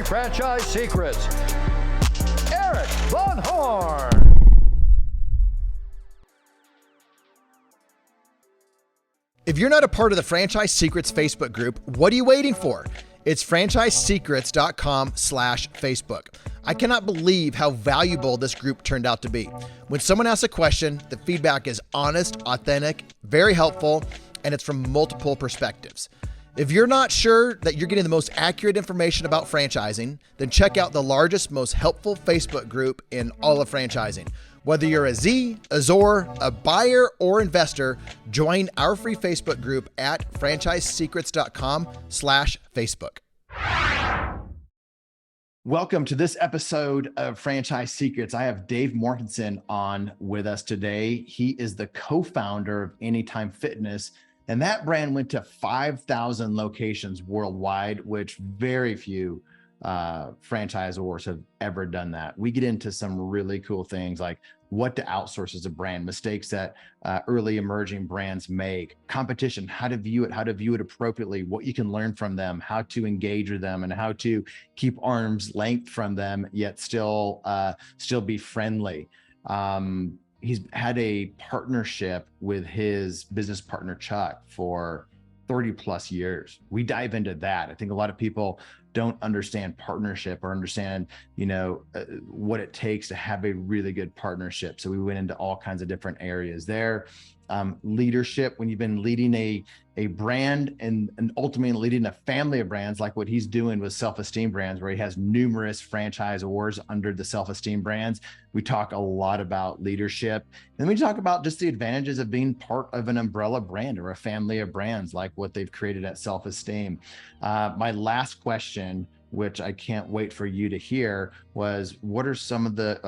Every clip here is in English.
Franchise Secrets, Erik Von Horn. If you're not a part of the Franchise Secrets Facebook group, what are you waiting for? It's franchisesecrets.com/Facebook. I cannot believe how valuable this group turned out to be. When someone asks a question, the feedback is honest, authentic, very helpful, and it's from multiple perspectives. If you're not sure that you're getting the most accurate information about franchising, then check out the largest, most helpful Facebook group in all of franchising. Whether you're a Z, a ZOR, a buyer, or investor, join our free Facebook group at franchisesecrets.com/Facebook. Welcome to this episode of Franchise Secrets. I have Dave Mortensen on with us today. He is the co-founder of Anytime Fitness, and that brand went to 5,000 locations worldwide, which very few franchisors have ever done that. We get into some really cool things like what to outsource as a brand, mistakes that early emerging brands make, competition, how to view it appropriately, what you can learn from them, how to engage with them, and how to keep arm's length from them, yet still be friendly. He's had a partnership with his business partner, Chuck, for 30 plus years. We dive into that. I think a lot of people don't understand partnership or understand, what it takes to have a really good partnership. So we went into all kinds of different areas there. Leadership, when you've been leading a brand and ultimately leading a family of brands, like what he's doing with Self-Esteem Brands, where he has numerous franchisors under the Self-Esteem Brands. We talk a lot about leadership. And then we talk about just the advantages of being part of an umbrella brand or a family of brands, like what they've created at Self-Esteem. My last question, which I can't wait for you to hear, was who are some of the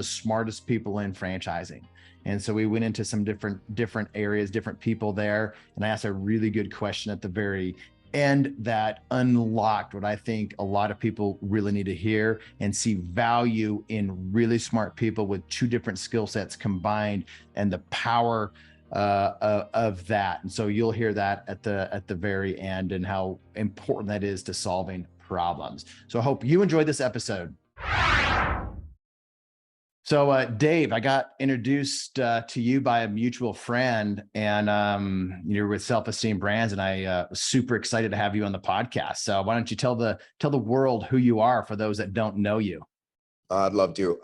smartest people in franchising? And so we went into some different areas, different people there. And I asked a really good question at the very end that unlocked what I think a lot of people really need to hear and see value in really smart people with two different skill sets combined and the power of that. And so you'll hear that at the very end and how important that is to solving problems. So I hope you enjoyed this episode. So Dave, I got introduced to you by a mutual friend, and you're with Self-Esteem Brands, and I was super excited to have you on the podcast. So why don't you tell the world who you are for those that don't know you? I'd love to.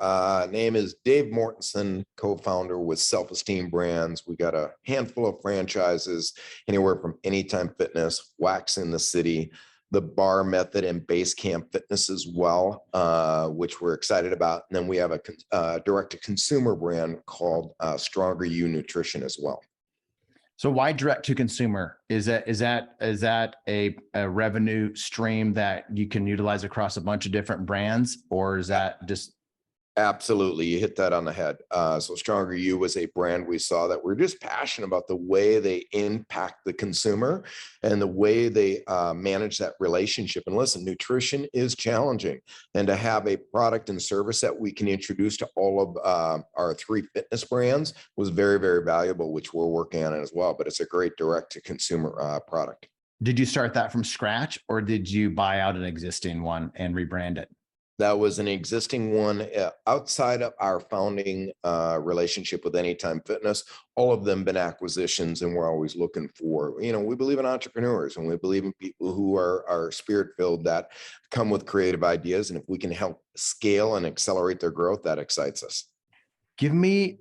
Name is Dave Mortensen, co-founder with Self-Esteem Brands. We got a handful of franchises, anywhere from Anytime Fitness, Wax in the City, the Bar Method, and Base Camp Fitness as well, which we're excited about. And then we have a direct-to-consumer brand called Stronger You Nutrition as well. So why direct-to-consumer? Is that a revenue stream that you can utilize across a bunch of different brands, or is that just? Absolutely. You hit that on the head. So Stronger You was a brand we saw that we're just passionate about the way they impact the consumer and the way they manage that relationship. And listen, nutrition is challenging, and to have a product and service that we can introduce to all of our three fitness brands was very, very valuable, which we're working on it as well. But it's a great direct to consumer product. Did you start that from scratch, or did you buy out an existing one and rebrand it? That was an existing one outside of our founding relationship with Anytime Fitness. All of them been acquisitions, and we're always looking for, we believe in entrepreneurs, and we believe in people who are spirit-filled that come with creative ideas. And if we can help scale and accelerate their growth, that excites us. Give me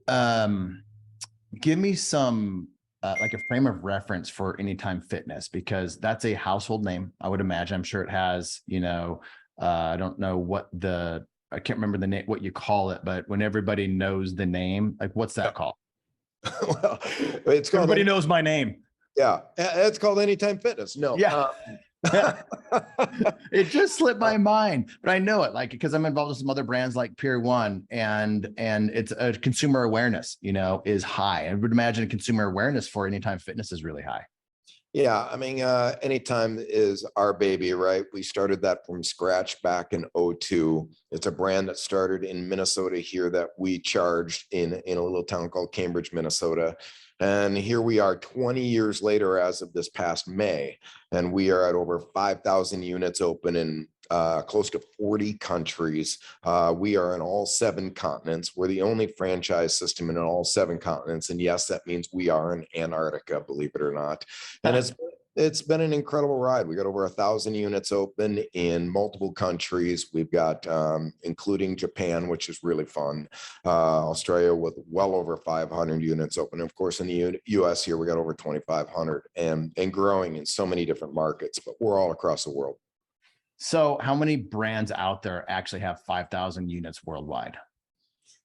some like a frame of reference for Anytime Fitness, because that's a household name, I would imagine. I'm sure it has, I don't know I can't remember the name, what you call it, but when everybody knows the name, like what's that called? Well, everybody knows my name. Yeah. It's called Anytime Fitness. No. Yeah. It just slipped my mind, but I know it, because I'm involved with some other brands like Pier 1, and it's a consumer awareness, is high. I would imagine consumer awareness for Anytime Fitness is really high. Yeah, Anytime is our baby, right? We started that from scratch back in 2002. It's a brand that started in Minnesota here that we charged in a little town called Cambridge, Minnesota. And here we are 20 years later as of this past May, and we are at over 5,000 units open in close to 40 countries. We are in all 7 continents. We're the only franchise system in all 7 continents. And yes, that means we are in Antarctica, believe it or not. And it's been an incredible ride. We got over 1,000 units open in multiple countries. We've got, including Japan, which is really fun. Australia with well over 500 units open. And of course, in the US here, we got over 2,500 and growing in so many different markets, but we're all across the world. So how many brands out there actually have 5,000 units worldwide?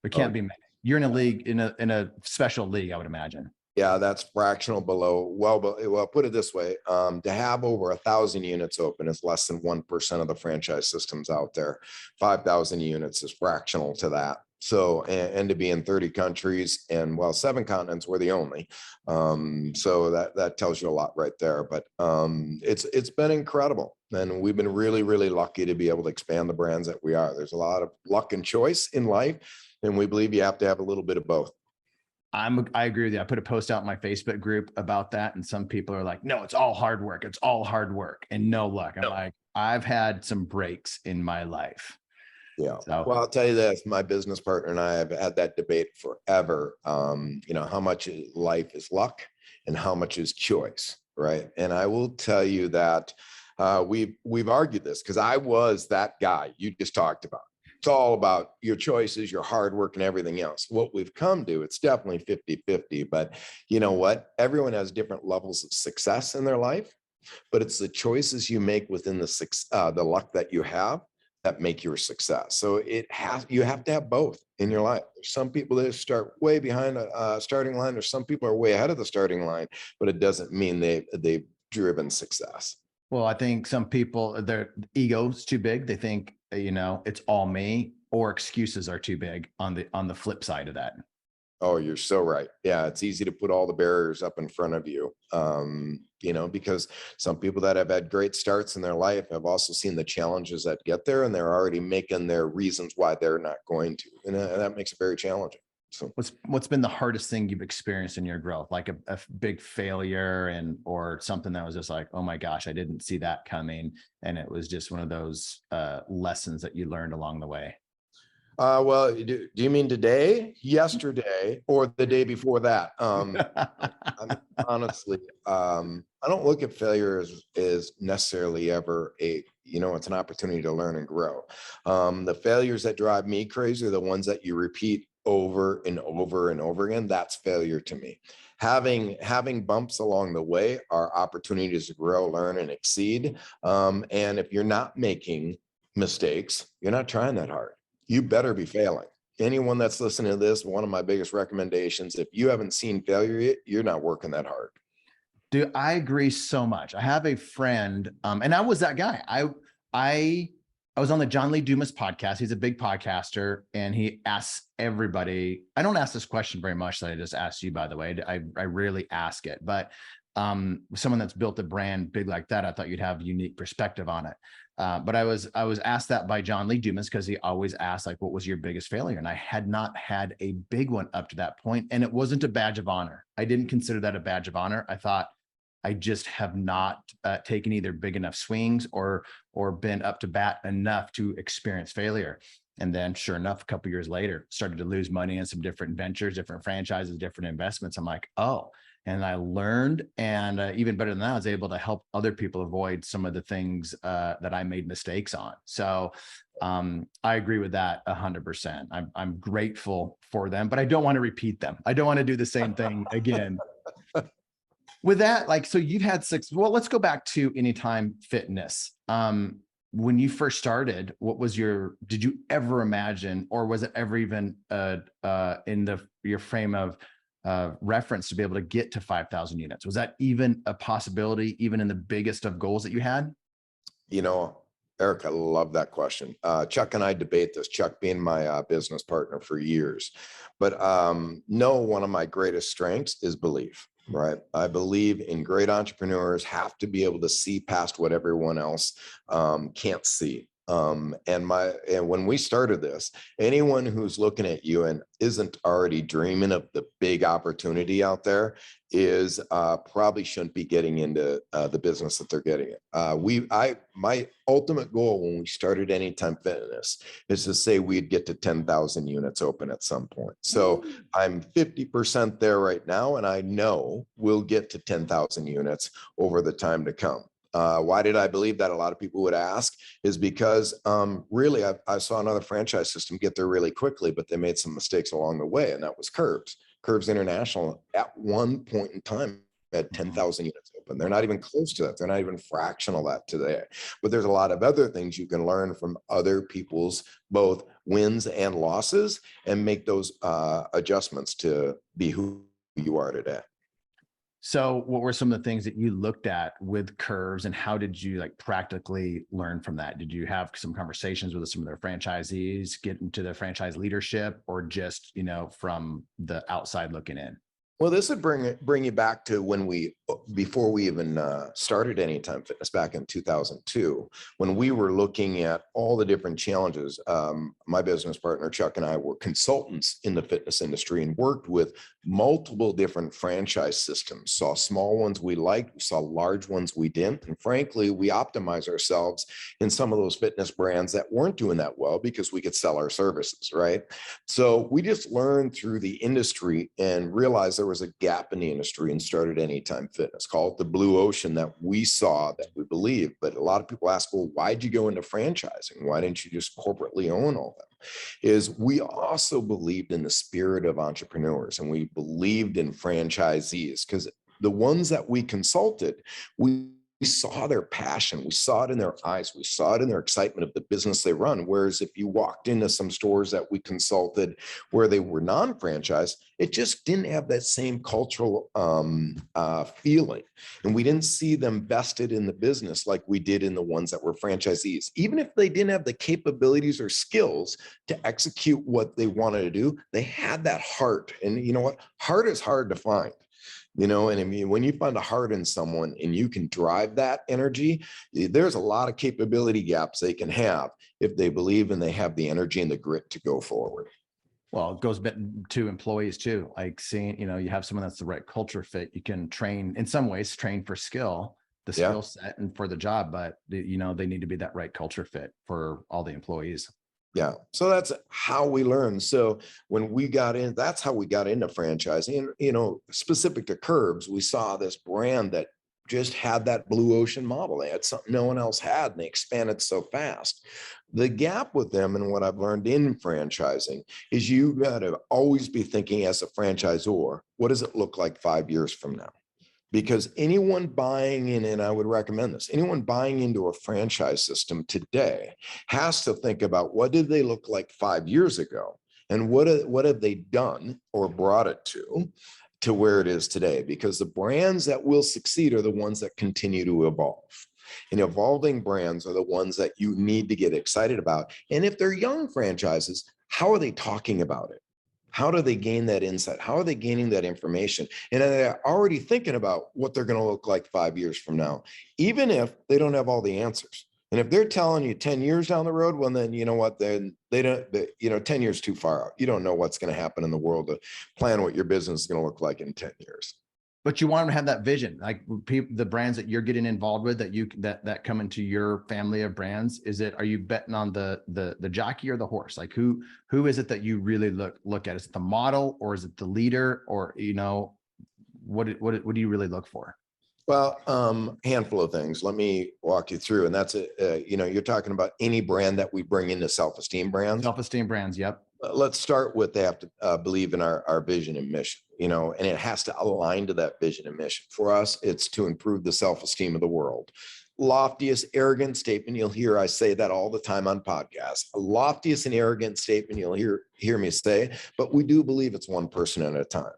There can't be many. You're in a league, in a special league, I would imagine. Yeah, that's fractional below. Well, put it this way: to have over 1,000 units open is less than 1% of the franchise systems out there. 5,000 units is fractional to that. So, and to be in 30 countries and 7 continents, we're the only. So that tells you a lot right there. But it's been incredible, and we've been really, really lucky to be able to expand the brands that we are. There's a lot of luck and choice in life, and we believe you have to have a little bit of both. I agree with you. I put a post out in my Facebook group about that, and some people are like, no, it's all hard work. It's all hard work and no luck. I'm like, I've had some breaks in my life. Yeah. So, well, I'll tell you this, my business partner and I have had that debate forever. How much life is luck and how much is choice, right? And I will tell you that we've argued this, because I was that guy you just talked about. It's all about your choices, your hard work, and everything else. What we've come to, it's definitely 50-50, but you know what? Everyone has different levels of success in their life, but it's the choices you make within the luck that you have that make your success. So you have to have both in your life. There's some people that start way behind a starting line, or some people are way ahead of the starting line, but it doesn't mean they've driven success. Well, I think some people, their ego's too big. They think, it's all me, or excuses are too big on the flip side of that. Oh, you're so right. Yeah, it's easy to put all the barriers up in front of you, because some people that have had great starts in their life have also seen the challenges that get there, and they're already making their reasons why they're not going to. And that makes it very challenging. So what's been the hardest thing you've experienced in your growth? Like a big failure or something that was just like, oh my gosh, I didn't see that coming. And it was just one of those lessons that you learned along the way. Well, do you mean today, yesterday, or the day before that? Honestly, I don't look at failure as necessarily ever it's an opportunity to learn and grow. The failures that drive me crazy are the ones that you repeat over and over and over again. That's failure to me. Having bumps along the way are opportunities to grow, learn, and exceed. And if you're not making mistakes, you're not trying that hard. You better be failing. Anyone that's listening to this, one of my biggest recommendations, if you haven't seen failure yet, you're not working that hard. Dude, I agree so much. I have a friend, and I was that guy. I was on the John Lee Dumas podcast. He's a big podcaster, and he asks everybody. I don't ask this question very much, that I just asked you, by the way. I rarely ask it, but someone that's built a brand big like that, I thought you'd have a unique perspective on it. But I was asked that by John Lee Dumas, because he always asked, like, what was your biggest failure? And I had not had a big one up to that point. And it wasn't a badge of honor. I didn't consider that a badge of honor. I thought I just have not taken either big enough swings or been up to bat enough to experience failure. And then sure enough, a couple of years later, started to lose money in some different ventures, different franchises, different investments. I'm like, oh. And I learned, and even better than that, I was able to help other people avoid some of the things that I made mistakes on. So I agree with that 100%. I'm grateful for them, but I don't want to repeat them. I don't want to do the same thing again. With that, so you've had 6. Well, let's go back to Anytime Fitness. When you first started, did you ever imagine, or was it ever even in your frame of reference to be able to get to 5,000 units? Was that even a possibility, even in the biggest of goals that you had? Erik, I love that question. Chuck and I debate this, Chuck being my business partner for years. But no, one of my greatest strengths is belief, right? I believe in great entrepreneurs have to be able to see past what everyone else can't see. And when we started this, anyone who's looking at you and isn't already dreaming of the big opportunity out there is probably shouldn't be getting into the business that they're getting in. My ultimate goal when we started Anytime Fitness is to say we'd get to 10,000 units open at some point. So I'm 50% there right now, and I know we'll get to 10,000 units over the time to come. Why did I believe that? A lot of people would ask is because really I saw another franchise system get there really quickly, but they made some mistakes along the way, and that was Curbs. Curbs International at one point in time had 10,000 units open. They're not even close to that. They're not even fractional that today. But there's a lot of other things you can learn from other people's both wins and losses and make those adjustments to be who you are today. So what were some of the things that you looked at with Curves, and how did you like practically learn from that? Did you have some conversations with some of their franchisees, get into their franchise leadership, or just, from the outside looking in? Well, this would bring you back to before we even started Anytime Fitness back in 2002, when we were looking at all the different challenges. My business partner, Chuck, and I were consultants in the fitness industry and worked with multiple different franchise systems, saw small ones we liked, we saw large ones we didn't. And frankly, we optimized ourselves in some of those fitness brands that weren't doing that well because we could sell our services, right? So we just learned through the industry and realized there was a gap in the industry and started Anytime Fitness. Call it the blue ocean that we saw, that we believe. But a lot of people ask, well, why'd you go into franchising? Why didn't you just corporately own all of them? Is we also believed in the spirit of entrepreneurs, and we believed in franchisees, because the ones that we consulted, we saw their passion. We saw it in their eyes. We saw it in their excitement of the business they run. Whereas if you walked into some stores that we consulted where they were non-franchised, it just didn't have that same cultural feeling. And we didn't see them vested in the business like we did in the ones that were franchisees. Even if they didn't have the capabilities or skills to execute what they wanted to do, they had that heart. And you know what? Heart is hard to find. And I mean, when you find a heart in someone and you can drive that energy, there's a lot of capability gaps they can have if they believe and they have the energy and the grit to go forward. Well, it goes back to employees too, like seeing, you have someone that's the right culture fit. You can train in some ways, train for skill, the skill set and for the job, but they need to be that right culture fit for all the employees. Yeah. So that's how we learned. So when we got in, that's how we got into franchising. And, specific to Curbs, we saw this brand that just had that blue ocean model. They had something no one else had, and they expanded so fast. The gap with them, and what I've learned in franchising, is you got to always be thinking as a franchisor, what does it look like 5 years from now? Because anyone buying in, and I would recommend this, anyone buying into a franchise system today has to think about what did they look like 5 years ago, and what have they done or brought it to where it is today? Because the brands that will succeed are the ones that continue to evolve. And evolving brands are the ones that you need to get excited about. And if they're young franchises, how are they talking about it? How do they gain that insight? How are they gaining that information? And they're already thinking about what they're going to look like 5 years from now, even if they don't have all the answers. And if they're telling you 10 years down the road, well, then you know what, then they don't, 10 years too far out. You don't know what's going to happen in the world to plan what your business is going to look like in 10 years. But you want them to have that vision, like the brands that you're getting involved with, that come into your family of brands. Are you betting on the jockey or the horse? Like who is it that you really look at? Is it the model, or is it the leader, or what do you really look for? Well, handful of things. Let me walk you through, and that's you're talking about any brand that we bring into self-esteem brands. Self-esteem brands, yep. Let's start with they have to believe in our vision and mission, and it has to align to that vision and mission. For us, it's to improve the self-esteem of the world. Loftiest, arrogant statement. You'll hear I say that all the time on podcasts. A loftiest and arrogant statement you'll hear me say, but we do believe it's one person at a time.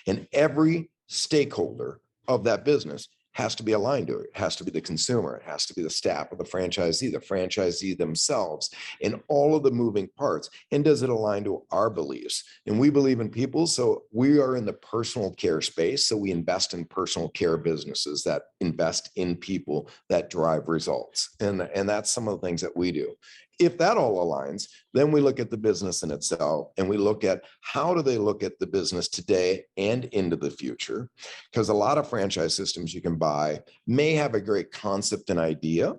And every stakeholder of that business has to be aligned to it. It has to be the consumer. It has to be the staff of the franchisee themselves, and all of the moving parts. And does it align to our beliefs? And we believe in people. So we are in the personal care space. So we invest in personal care businesses that invest in people that drive results. And that's some of the things that we do. If that all aligns, then we look at the business in itself, and we look at how do they look at the business today and into the future? Because a lot of franchise systems you can buy may have a great concept and idea,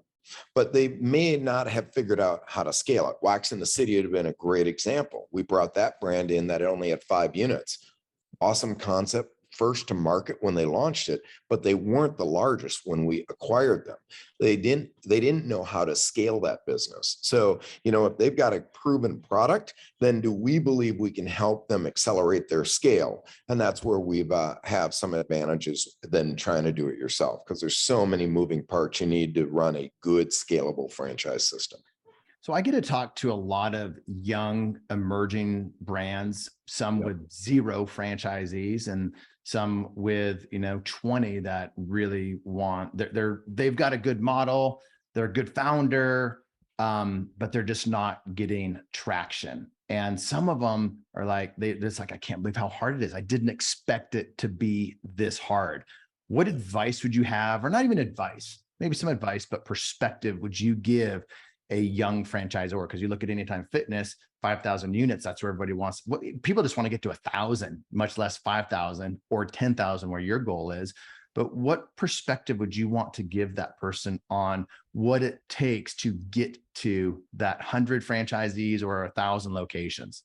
but they may not have figured out how to scale it. Wax in the City would have been a great example. We brought that brand in that it only had 5 units. Awesome concept, first to market when they launched it, but they weren't the largest when we acquired them. They didn't know how to scale that business. So, if they've got a proven product, then do we believe we can help them accelerate their scale? And that's where we've have some advantages than trying to do it yourself, because there's so many moving parts you need to run a good scalable franchise system. So I get to talk to a lot of young emerging brands, some with 0 franchisees and some with, 20 that really want, they've got a good model, they're a good founder, but they're just not getting traction. And some of them are like, it's like, I can't believe how hard it is. I didn't expect it to be this hard. What advice would you have, or not even advice, maybe some advice, but perspective would you give a young franchisor? Because you look at Anytime Fitness, 5,000 units, that's where everybody wants. People just want to get to 1,000, much less 5,000 or 10,000, where your goal is. But what perspective would you want to give that person on what it takes to get to that 100 franchisees or 1,000 locations?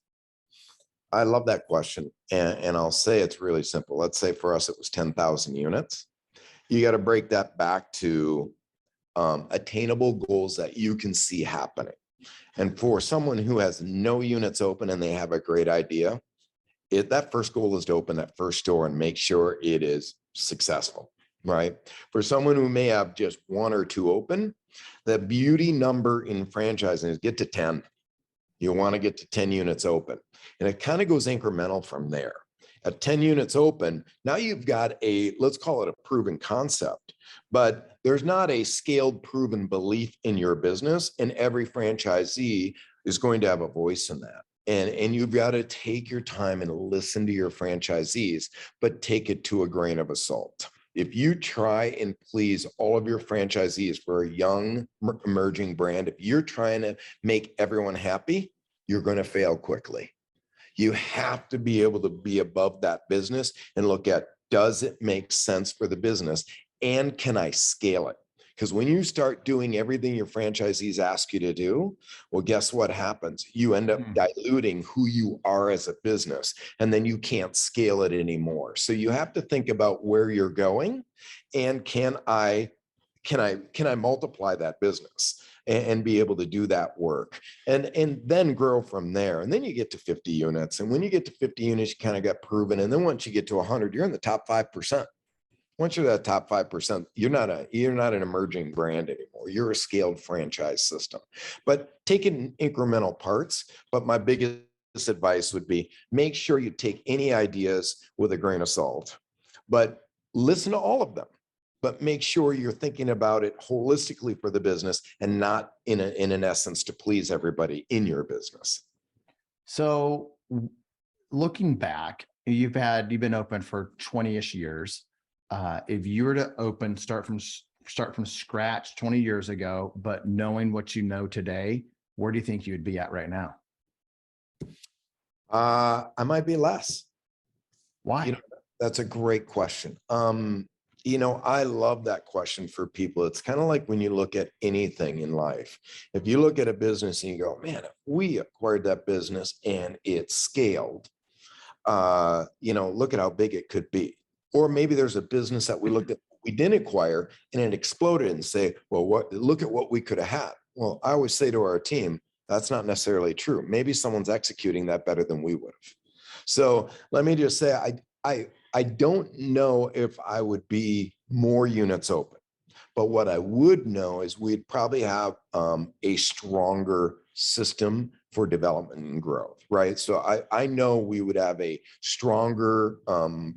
I love that question. And I'll say it's really simple. Let's say for us, it was 10,000 units. You got to break that back to attainable goals that you can see happening. And for someone who has no units open and they have a great idea, that first goal is to open that first store and make sure it is successful, right? For someone who may have just 1 or 2 open, the beauty number in franchising is get to 10. You want to get to 10 units open. And it kind of goes incremental from there. At 10 units open, now you've got let's call it a proven concept, but there's not a scaled, proven belief in your business, and every franchisee is going to have a voice in that. And you've got to take your time and listen to your franchisees, but take it to a grain of salt. If you try and please all of your franchisees for a young emerging brand, if you're trying to make everyone happy, you're going to fail quickly. You have to be able to be above that business and look at, does it make sense for the business? And can I scale it? Because when you start doing everything your franchisees ask you to do, well, guess what happens? You end up diluting who you are as a business, and then you can't scale it anymore. So you have to think about where you're going, and can I multiply that business and be able to do that work, and then grow from there. And then you get to 50 units. And when you get to 50 units, you kind of got proven. And then once you get to 100, you're in the top 5%. Once you're that top 5%, you're not an emerging brand anymore. You're a scaled franchise system. But take it in incremental parts. But my biggest advice would be, make sure you take any ideas with a grain of salt, but listen to all of them. But make sure you're thinking about it holistically for the business, and not in an essence to please everybody in your business. So looking back, you've been open for 20-ish years. If you were to start from scratch 20 years ago, but knowing what you know today, where do you think you would be at right now? I might be less. Why? That's a great question. I love that question for people. It's kind of like when you look at anything in life. If you look at a business and you go, man, if we acquired that business and it scaled, look at how big it could be. Or maybe there's a business that we looked at, we didn't acquire, and it exploded, and say, well, look at what we could have had. Well, I always say to our team, that's not necessarily true. Maybe someone's executing that better than we would have. So let me just say, I don't know if I would be more units open, but what I would know is we'd probably have a stronger system for development and growth, right? So I know we would have a stronger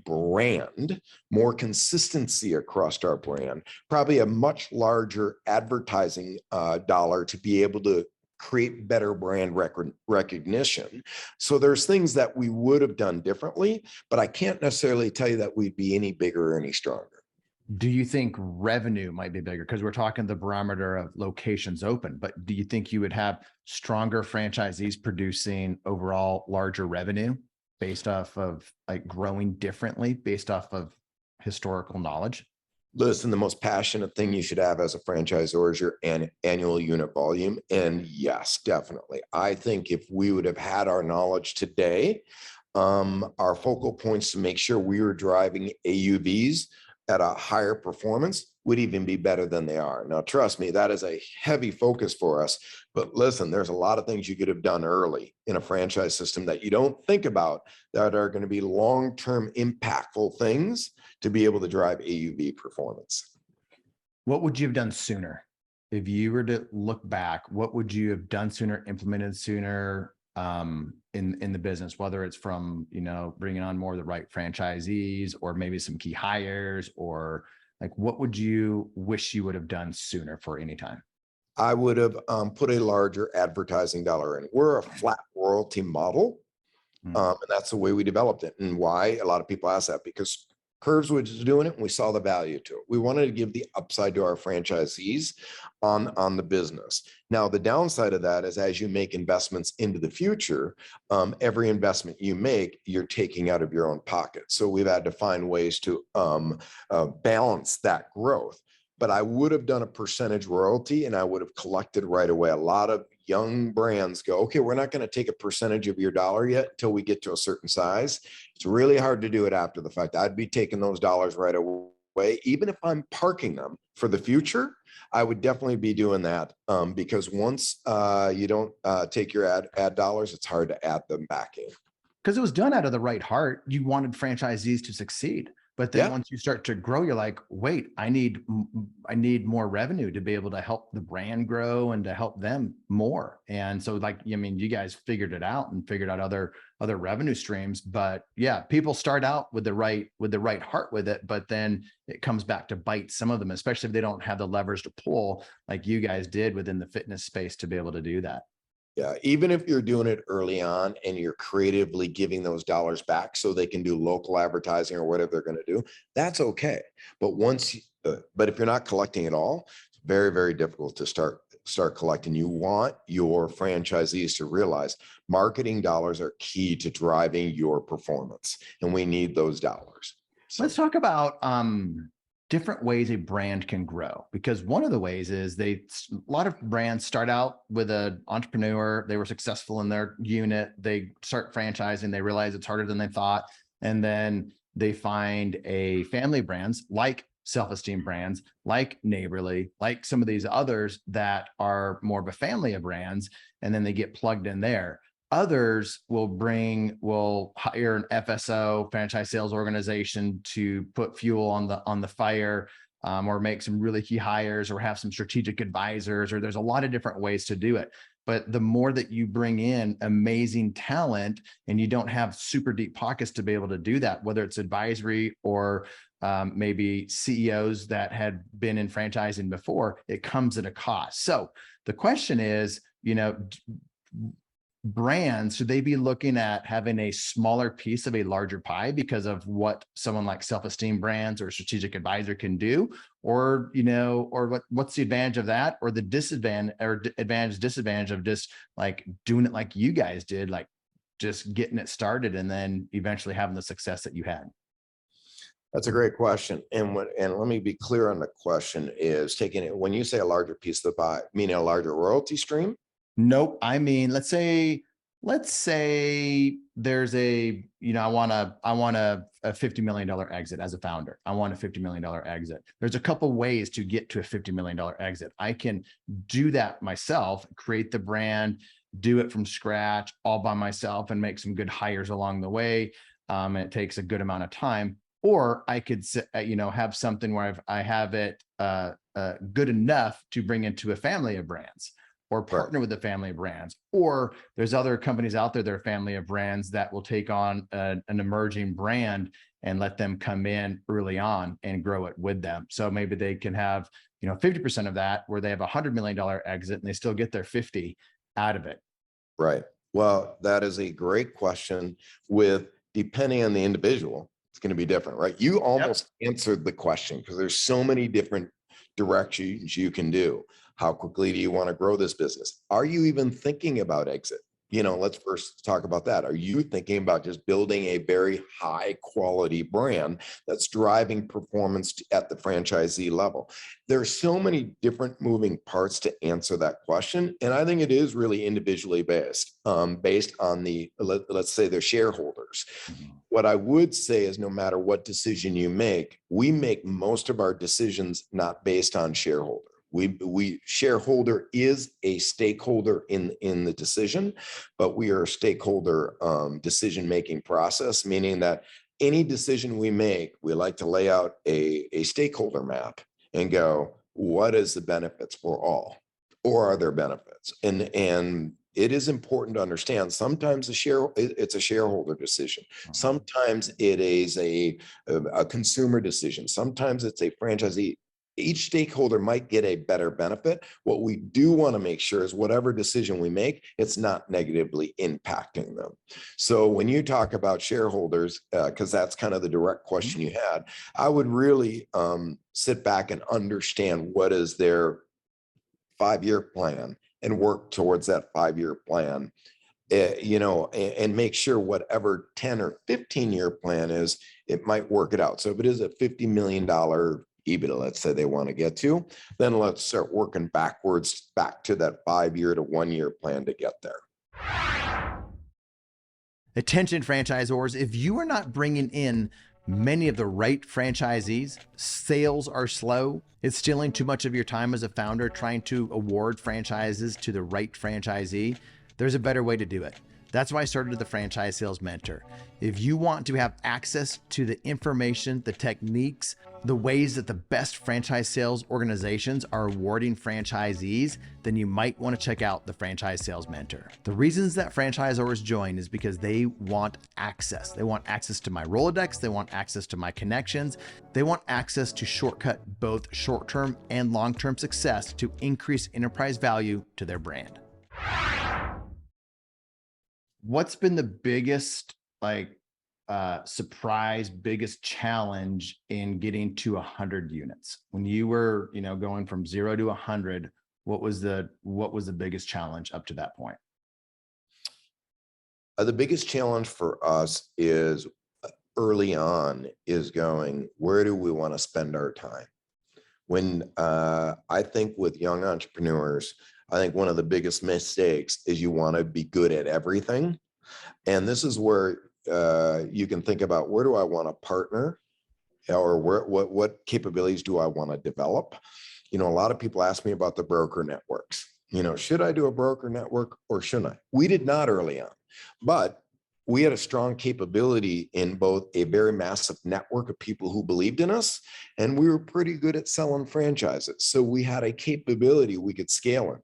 brand, more consistency across our brand, probably a much larger advertising dollar to be able to create better brand recognition. So there's things that we would have done differently, but I can't necessarily tell you that we'd be any bigger or any stronger. Do you think revenue might be bigger? Because we're talking the barometer of locations open, but do you think you would have stronger franchisees producing overall larger revenue based off of like growing differently based off of historical knowledge? Listen, the most passionate thing you should have as a franchisor is your annual unit volume. And yes, definitely. I think if we would have had our knowledge today, our focal points to make sure we were driving AUVs at a higher performance would even be better than they are. Now, trust me, that is a heavy focus for us. But listen, there's a lot of things you could have done early in a franchise system that you don't think about that are going to be long-term impactful things to be able to drive AUV performance. What would you have done sooner? If you were to look back, what would you have done sooner, implemented sooner in the business, whether it's from, bringing on more of the right franchisees or maybe some key hires, or like, what would you wish you would have done sooner for any time? I would have put a larger advertising dollar in. We're a flat royalty model, and that's the way we developed it. And why? A lot of people ask that because Curves was doing it and we saw the value to it. We wanted to give the upside to our franchisees on the business. Now, the downside of that is as you make investments into the future, every investment you make, you're taking out of your own pocket. So we've had to find ways to balance that growth. But I would have done a percentage royalty and I would have collected right away. A lot of young brands go, okay, we're not going to take a percentage of your dollar yet until we get to a certain size. It's really hard to do it after the fact. I'd be taking those dollars right away. Even if I'm parking them for the future, I would definitely be doing that because once you don't take your ad dollars, it's hard to add them back in. Because it was done out of the right heart. You wanted franchisees to succeed. But then once you start to grow, you're like, wait, I need more revenue to be able to help the brand grow and to help them more. And so you guys figured it out and figured out other revenue streams. But yeah, people start out with the right heart with it, but then it comes back to bite some of them, especially if they don't have the levers to pull like you guys did within the fitness space to be able to do that. Yeah, even if you're doing it early on and you're creatively giving those dollars back so they can do local advertising or whatever they're going to do, that's okay. But but if you're not collecting at all, it's very, very difficult to start collecting. You want your franchisees to realize marketing dollars are key to driving your performance, and we need those dollars. So let's talk about different ways a brand can grow, because one of the ways is a lot of brands start out with an entrepreneur. They were successful in their unit. They start franchising. They realize it's harder than they thought. And then they find a family brands like Self-Esteem Brands, like Neighborly, like some of these others that are more of a family of brands. And then they get plugged in there. Others will hire an FSO, franchise sales organization, to put fuel on the fire, or make some really key hires, or have some strategic advisors, or there's a lot of different ways to do it. But the more that you bring in amazing talent and you don't have super deep pockets to be able to do that, whether it's advisory or maybe CEOs that had been in franchising before, it comes at a cost. So the question is, brands, should they be looking at having a smaller piece of a larger pie because of what someone like Self-Esteem Brands or Strategic Advisor can do? Or, what's the advantage of that, or the disadvantage of just like doing it like you guys did, like just getting it started and then eventually having the success that you had? That's a great question. And let me be clear on the question is taking it, when you say a larger piece of the pie, meaning a larger royalty stream? Nope. I mean, let's say there's I want a $50 million exit as a founder. I want a $50 million exit. There's a couple ways to get to a $50 million exit. I can do that myself, create the brand, do it from scratch all by myself and make some good hires along the way. And it takes a good amount of time. Or I could, have something where I have it good enough to bring into a family of brands. or partner with a family of brands. Or there's other companies out there that are family of brands that will take on an emerging brand and let them come in early on and grow it with them. So maybe they can have, 50% of that where they have $100 million exit and they still get their 50 out of it. Right. Well, that is a great question. Depending on the individual, it's going to be different, right? You almost answered the question because there's so many different directions you can do. How quickly do you want to grow this business? Are you even thinking about exit? Let's first talk about that. Are you thinking about just building a very high quality brand that's driving performance at the franchisee level? There's so many different moving parts to answer that question. And I think it is really individually based on let's say their shareholders. What I would say is no matter what decision you make, we make most of our decisions not based on shareholder. Shareholder is a stakeholder in the decision, but we are a stakeholder decision-making process, meaning that any decision we make, we like to lay out a stakeholder map and go, what is the benefits for all? Or are there benefits? And it is important to understand sometimes it's a shareholder decision. Sometimes it is a consumer decision. Sometimes it's a franchisee. Each stakeholder might get a better benefit. What we do want to make sure is whatever decision we make, it's not negatively impacting them. So when you talk about shareholders, because that's kind of the direct question you had, I would really sit back and understand what is their 5-year plan and work towards that 5-year plan. And make sure whatever 10 or 15-year plan is, it might work it out. So if it is a $50 million EBITDA, let's say they want to get to, then let's start working backwards back to that 5-year to 1-year plan to get there. Attention franchisors, if you are not bringing in many of the right franchisees, sales are slow. It's stealing too much of your time as a founder trying to award franchises to the right franchisee. There's a better way to do it. That's why I started the Franchise Sales Mentor. If you want to have access to the information, the techniques, the ways that the best franchise sales organizations are awarding franchisees, then you might want to check out the Franchise Sales Mentor. The reasons that franchisors join is because they want access. They want access to my Rolodex. They want access to my connections. They want access to shortcut both short-term and long-term success to increase enterprise value to their brand. What's been the biggest surprise, biggest challenge in getting to 100 units? When you were, going from 0 to 100, what was the biggest challenge up to that point? The biggest challenge for us is early on is going, where do we want to spend our time? When I think with young entrepreneurs, I think one of the biggest mistakes is you want to be good at everything. And this is where you can think about, where do I want to partner, or what capabilities do I want to develop? A lot of people ask me about the broker networks. Should I do a broker network or shouldn't I? We did not early on, but we had a strong capability in both a very massive network of people who believed in us, and we were pretty good at selling franchises. So we had a capability we could scale in.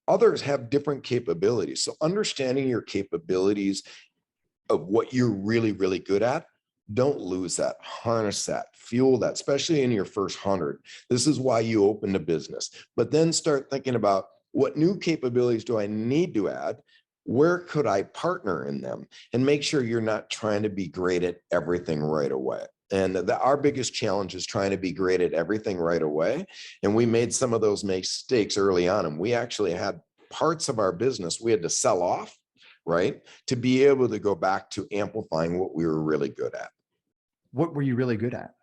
Others have different capabilities. So understanding your capabilities of what you're really, really good at, don't lose that, harness that, fuel that, especially in your first 100. This is why you opened a business. But then start thinking about, what new capabilities do I need to add? Where could I partner in them? And make sure you're not trying to be great at everything right away. And our biggest challenge is trying to be great at everything right away. And we made some of those mistakes early on. And we actually had parts of our business we had to sell off, right, to be able to go back to amplifying what we were really good at. What were you really good at?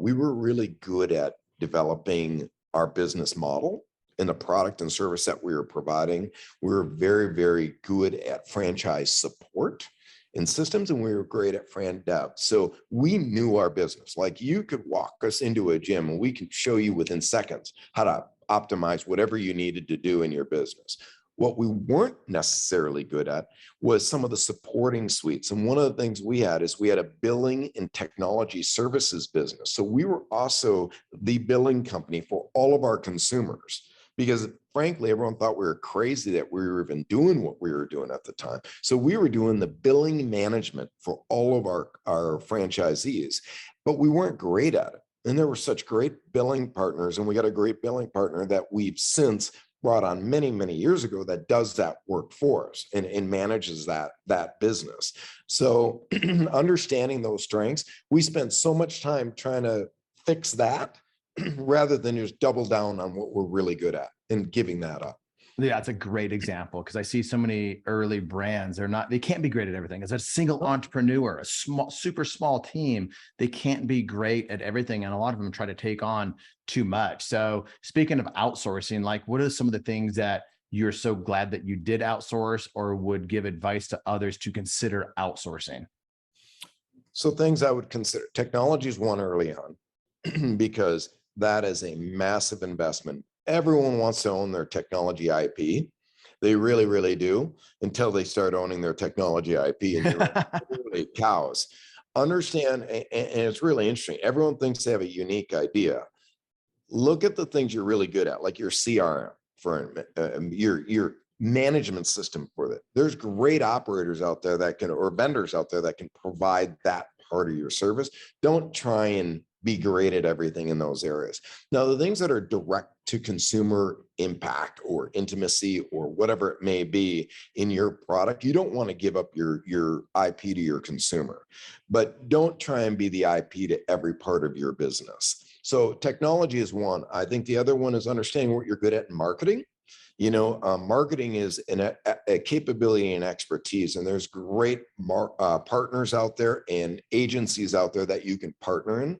We were really good at developing our business model and the product and service that we were providing. We were very, very good at franchise support in systems, and we were great at fran dev. So we knew our business. Like, you could walk us into a gym and we can show you within seconds how to optimize whatever you needed to do in your business. What we weren't necessarily good at was some of the supporting suites. And one of the things we had is we had a billing and technology services business. So we were also the billing company for all of our consumers. because frankly, everyone thought we were crazy that we were even doing what we were doing at the time. So we were doing the billing management for all of our franchisees, but we weren't great at it. And there were such great billing partners, and we got a great billing partner that we've since brought on many, many years ago that does that work for us and manages that business. So understanding those strengths, we spent so much time trying to fix that rather than just double down on what we're really good at and giving that up. Yeah, it's a great example because I see so many early brands. They can't be great at everything. As a single entrepreneur, a super small team, they can't be great at everything. And a lot of them try to take on too much. So speaking of outsourcing, like what are some of the things that you're so glad that you did outsource or would give advice to others to consider outsourcing? So things I would consider, technology is one early on because that is a massive investment. Everyone wants to own their technology IP. They really, really do until they start owning their technology IP and they're really cows. Understand, and it's really interesting. Everyone thinks they have a unique idea. Look at the things you're really good at, like your CRM for your management system for that. There's great operators out there that can, or vendors out there that can provide that part of your service. Don't try and be great at everything in those areas. Now, the things that are direct to consumer impact or intimacy or whatever it may be in your product, you don't want to give up your IP to your consumer, but don't try and be the IP to every part of your business. So technology is one. I think the other one is understanding what you're good at in marketing. Marketing is a capability and expertise, and there's great partners out there and agencies out there that you can partner in.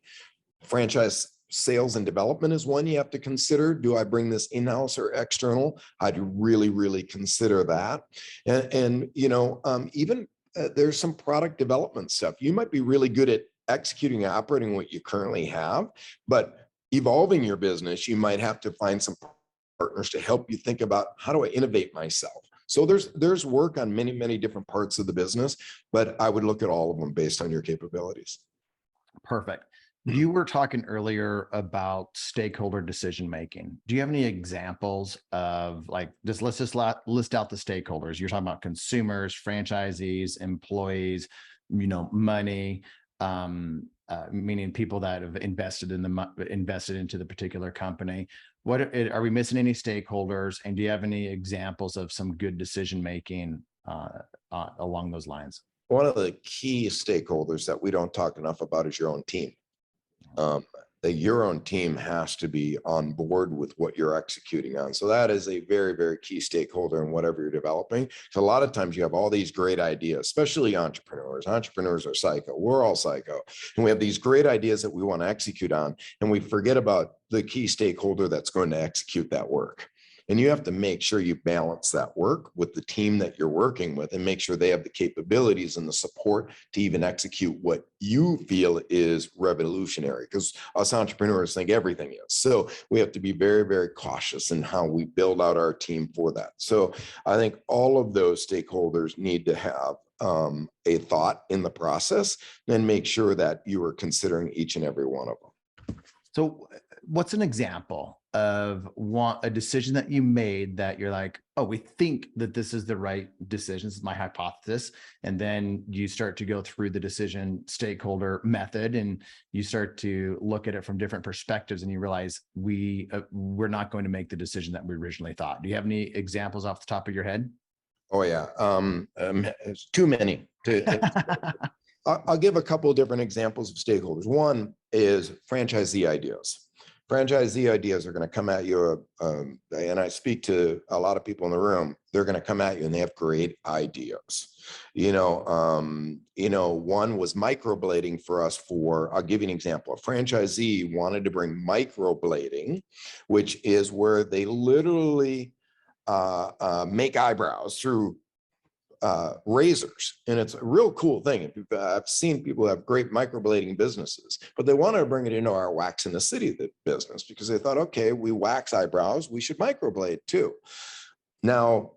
Franchise sales and development is one you have to consider. Do I bring this in-house or external? I'd really, really consider that. And even there's some product development stuff. You might be really good at executing and operating what you currently have, but evolving your business, you might have to find some partners to help you think about how do I innovate myself. So there's work on many, many different parts of the business, but I would look at all of them based on your capabilities. Perfect. You were talking earlier about stakeholder decision making. Do you have any examples of let's just list out the stakeholders? You're talking about consumers, franchisees, employees, money, meaning people that have invested into the particular company. What are we missing any stakeholders? And do you have any examples of some good decision making along those lines? One of the key stakeholders that we don't talk enough about is your own team. Your own team has to be on board with what you're executing on. So that is a very, very key stakeholder in whatever you're developing. So a lot of times you have all these great ideas, especially entrepreneurs. Entrepreneurs are psycho. We're all psycho. And we have these great ideas that we want to execute on. And we forget about the key stakeholder that's going to execute that work. And you have to make sure you balance that work with the team that you're working with and make sure they have the capabilities and the support to even execute what you feel is revolutionary, because us entrepreneurs think everything is. So we have to be very, very cautious in how we build out our team for that. So I think all of those stakeholders need to have a thought in the process and make sure that you are considering each and every one of them. So what's an example of a decision that you made that you're like, oh, we think that this is the right decision. This is my hypothesis. And then you start to go through the decision stakeholder method and you start to look at it from different perspectives and you realize we're not going to make the decision that we originally thought. Do you have any examples off the top of your head? Oh yeah. It's too many I'll give a couple of different examples of stakeholders. One is franchisee ideas. Franchisee ideas are going to come at you, and I speak to a lot of people in the room. They're going to come at you, and they have great ideas. One was microblading for us. I'll give you an example. A franchisee wanted to bring microblading, which is where they literally make eyebrows through razors. And it's a real cool thing. I've seen people have great microblading businesses, but they wanted to bring it into our Wax in the City business because they thought, okay, we wax eyebrows, we should microblade too. Now,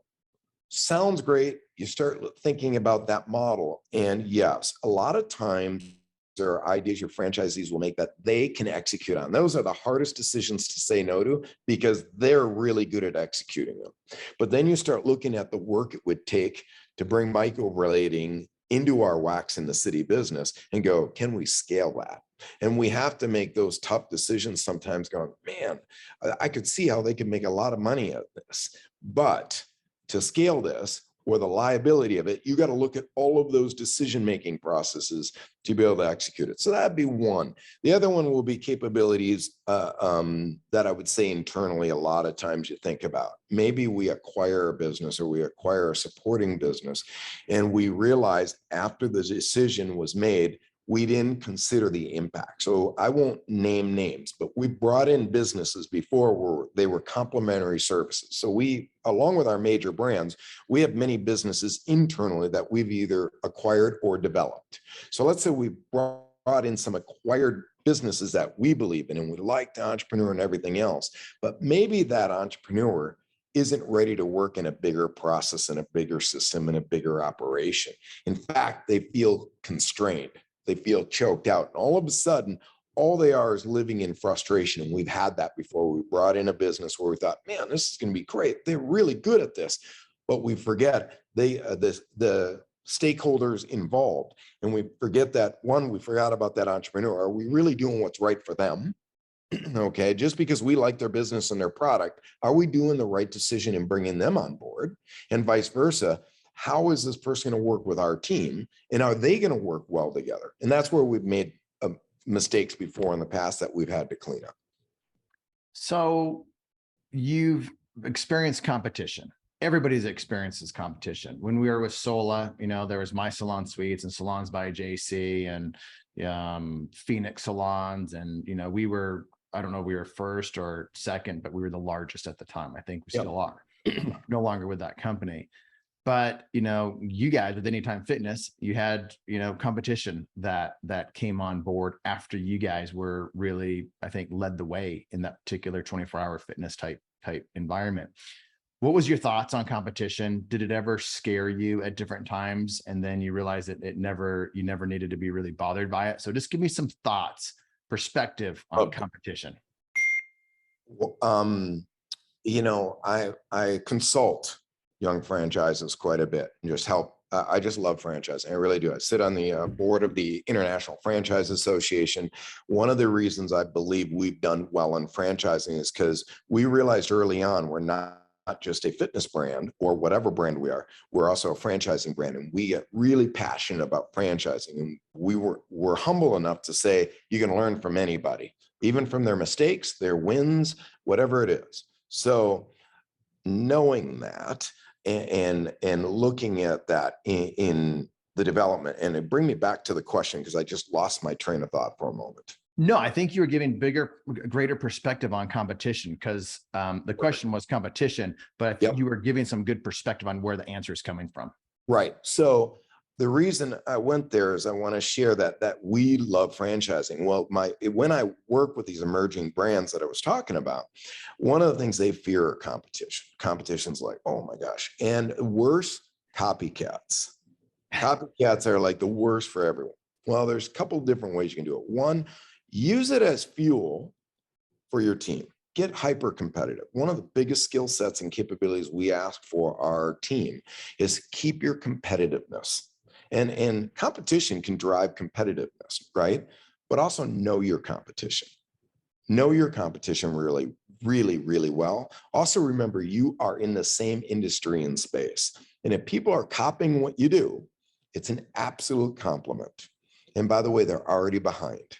sounds great. You start thinking about that model. And yes, a lot of times or ideas your franchisees will make that they can execute on. Those are the hardest decisions to say no to because they're really good at executing them. But then you start looking at the work it would take to bring microblading into our wax in the city business and go, can we scale that? And we have to make those tough decisions sometimes going, man, I could see how they could make a lot of money at this. But to scale this, or the liability of it, you got to look at all of those decision-making processes to be able to execute it. So that'd be one. The other one will be capabilities that I would say internally a lot of times you think about. Maybe we acquire a business or we acquire a supporting business, and we realize after the decision was made, we didn't consider the impact. So I won't name names, but we brought in businesses before where they were complementary services. So we, along with our major brands, we have many businesses internally that we've either acquired or developed. So let's say we brought in some acquired businesses that we believe in and we like the entrepreneur and everything else, but maybe that entrepreneur isn't ready to work in a bigger process and a bigger system and a bigger operation. In fact, they feel constrained. They feel choked out. And all of a sudden, all they are is living in frustration. And we've had that before. We brought in a business where we thought, man, this is going to be great. They're really good at this. But we forget the stakeholders involved. And we forget that, one, we forgot about that entrepreneur. Are we really doing what's right for them? Okay, just because we like their business and their product, are we doing the right decision in bringing them on board? And vice versa. How is this person going to work with our team? And are they going to work well together? And that's where we've made mistakes before in the past that we've had to clean up. So you've experienced competition. Everybody's experiences competition. When we were with Sola, there was My Salon Suites and Salons by JC and Phoenix Salons. And, we were, I don't know, we were first or second, but we were the largest at the time. I think we still are. No longer with that company. But, you guys with Anytime Fitness, you had, competition that came on board after you guys were really, I think, led the way in that particular 24-hour fitness type environment. What was your thoughts on competition? Did it ever scare you at different times? And then you realized that you never needed to be really bothered by it. So just give me some thoughts, perspective on competition. I consult young franchises quite a bit and just help. I just love franchising. I really do. I sit on the board of the International Franchise Association. One of the reasons I believe we've done well in franchising is because we realized early on we're not just a fitness brand or whatever brand we are. We're also a franchising brand, and we get really passionate about franchising. And we're humble enough to say you can learn from anybody, even from their mistakes, their wins, whatever it is. So knowing that and looking at that in the development, and it bring me back to the question because I just lost my train of thought for a moment. No, I think you were giving greater perspective on competition because the question was competition, but you were giving some good perspective on where the answer is coming from. Right. So the reason I went there is I want to share that we love franchising. Well, when I work with these emerging brands that I was talking about, one of the things they fear are competition. Competition's like, oh my gosh. And worse, copycats. Copycats are like the worst for everyone. Well, there's a couple of different ways you can do it. One, use it as fuel for your team. Get hyper competitive. One of the biggest skill sets and capabilities we ask for our team is keep your competitiveness. And competition can drive competitiveness, right? But also know your competition. Know your competition really, really, really well. Also remember, you are in the same industry and space. And if people are copying what you do, it's an absolute compliment. And by the way, they're already behind.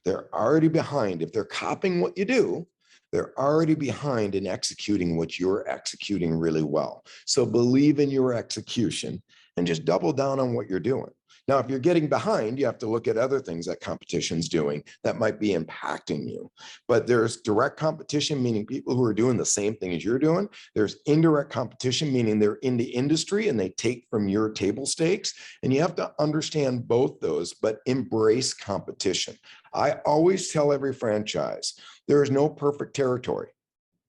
They're already behind. If they're copying what you do, they're already behind in executing what you're executing really well. So believe in your execution and just double down on what you're doing. Now, if you're getting behind, you have to look at other things that competition's doing that might be impacting you. But there's direct competition, meaning people who are doing the same thing as you're doing. There's indirect competition, meaning they're in the industry and they take from your table stakes. And you have to understand both those, but embrace competition. I always tell every franchise, there is no perfect territory,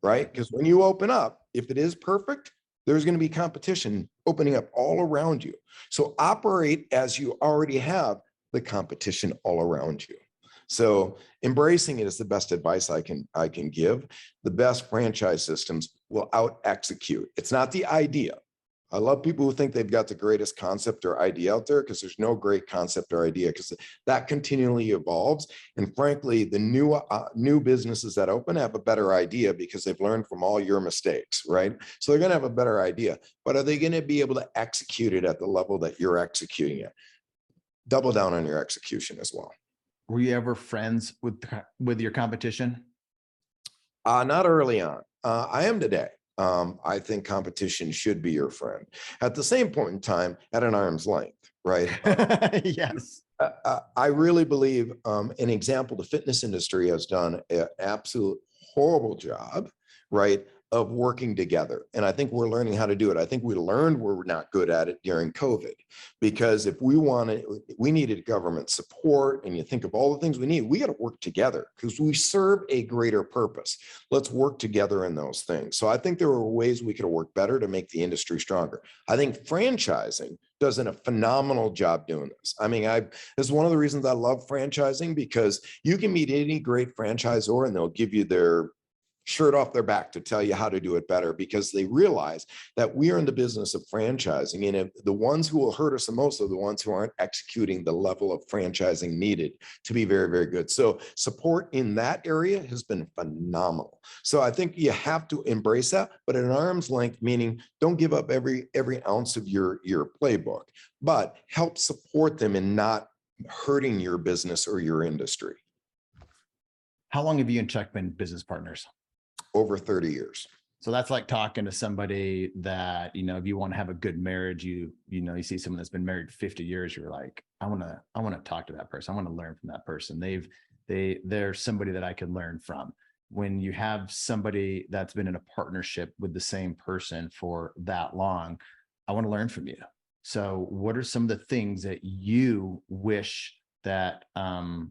right? Because when you open up, if it is perfect, there's going to be competition opening up all around you. So operate as you already have, the competition all around you. So embracing it is the best advice I can give. The best franchise systems will out execute. It's not the idea. I love people who think they've got the greatest concept or idea out there, because there's no great concept or idea, because that continually evolves. And frankly, the new businesses that open have a better idea because they've learned from all your mistakes, right? So they're going to have a better idea, but are they going to be able to execute it at the level that you're executing it? Double down on your execution as well. Were you ever friends with your competition? Not early on. I am today. I think competition should be your friend. At the same point in time, at an arm's length, right? Yes. I really believe an example, the fitness industry has done an absolute horrible job, right, of working together. And I think we're learning how to do it. I think we learned we're not good at it during COVID, because if we needed government support, and you think of all the things we got to work together because we serve a greater purpose. Let's work together in those things. So I think there were ways we could have worked better to make the industry stronger. I think franchising does a phenomenal job doing this. I mean, this is one of the reasons I love franchising, because you can meet any great franchisor and they'll give you their shirt off their back to tell you how to do it better, because they realize that we are in the business of franchising. And the ones who will hurt us the most are the ones who aren't executing the level of franchising needed to be very, very good. So support in that area has been phenomenal. So I think you have to embrace that, but at an arm's length, meaning don't give up every ounce of your playbook, but help support them in not hurting your business or your industry. How long have you and Chuck been business partners? Over 30 years. So that's like talking to somebody that, if you want to have a good marriage, you see someone that's been married 50 years, you're like, I want to talk to that person. I want to learn from that person. They're somebody that I can learn from. When you have somebody that's been in a partnership with the same person for that long, I want to learn from you. So what are some of the things that you wish that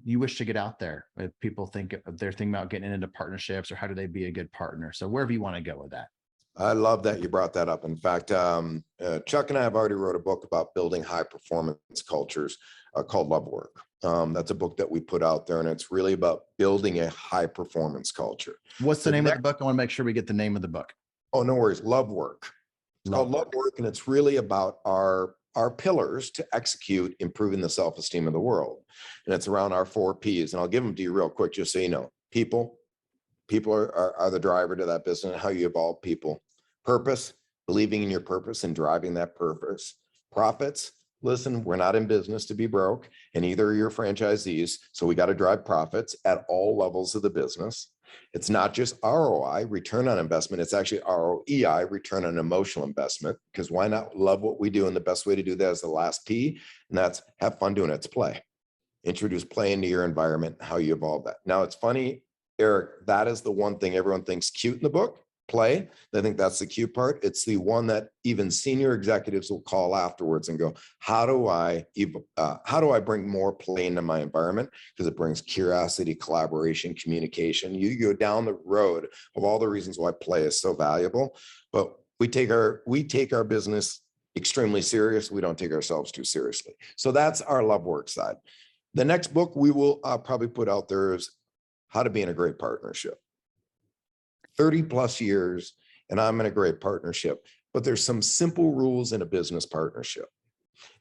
you wish to get out there? If people they're thinking about getting into partnerships, or how do they be a good partner? So wherever you want to go with that. I love that you brought that up. In fact, Chuck and I have already wrote a book about building high performance cultures called Love Work. That's a book that we put out there, and it's really about building a high performance culture. What's the name of the book? I want to make sure we get the name of the book. Oh, no worries. Love Work. It's called Love Work, and it's really about our pillars to execute improving the self-esteem of the world. And it's around our 4 Ps. And I'll give them to you real quick, just so you know. People are the driver to that business, how you evolve people. Purpose, believing in your purpose and driving that purpose. Profits, listen, we're not in business to be broke, and either are your franchisees. So we got to drive profits at all levels of the business. It's not just ROI, return on investment. It's actually ROEI, return on emotional investment, because why not love what we do? And the best way to do that is the last P, and that's have fun doing it. It's play. Introduce play into your environment, how you evolve that. Now, it's funny, Erik, that is the one thing everyone thinks cute in the book, play. They think that's the cute part. It's the one that even senior executives will call afterwards and go, how do I bring more play into my environment? Because it brings curiosity, collaboration, communication. You go down the road of all the reasons why play is so valuable, but we take our business extremely serious. We don't take ourselves too seriously. So that's our Love Work side. The next book we will probably put out there is How to Be in a Great Partnership. 30 plus years, and I'm in a great partnership. But there's some simple rules in a business partnership: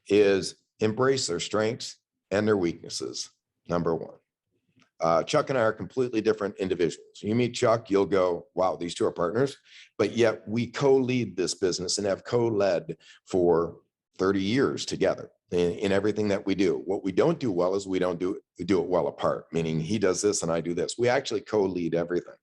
is embrace their strengths and their weaknesses. Number one. Chuck and I are completely different individuals. You meet Chuck, you'll go, wow, these two are partners. But yet we co-lead this business and have co-led for 30 years together in everything that we do. What we don't do well is we do it well apart, meaning he does this and I do this. We actually co-lead everything.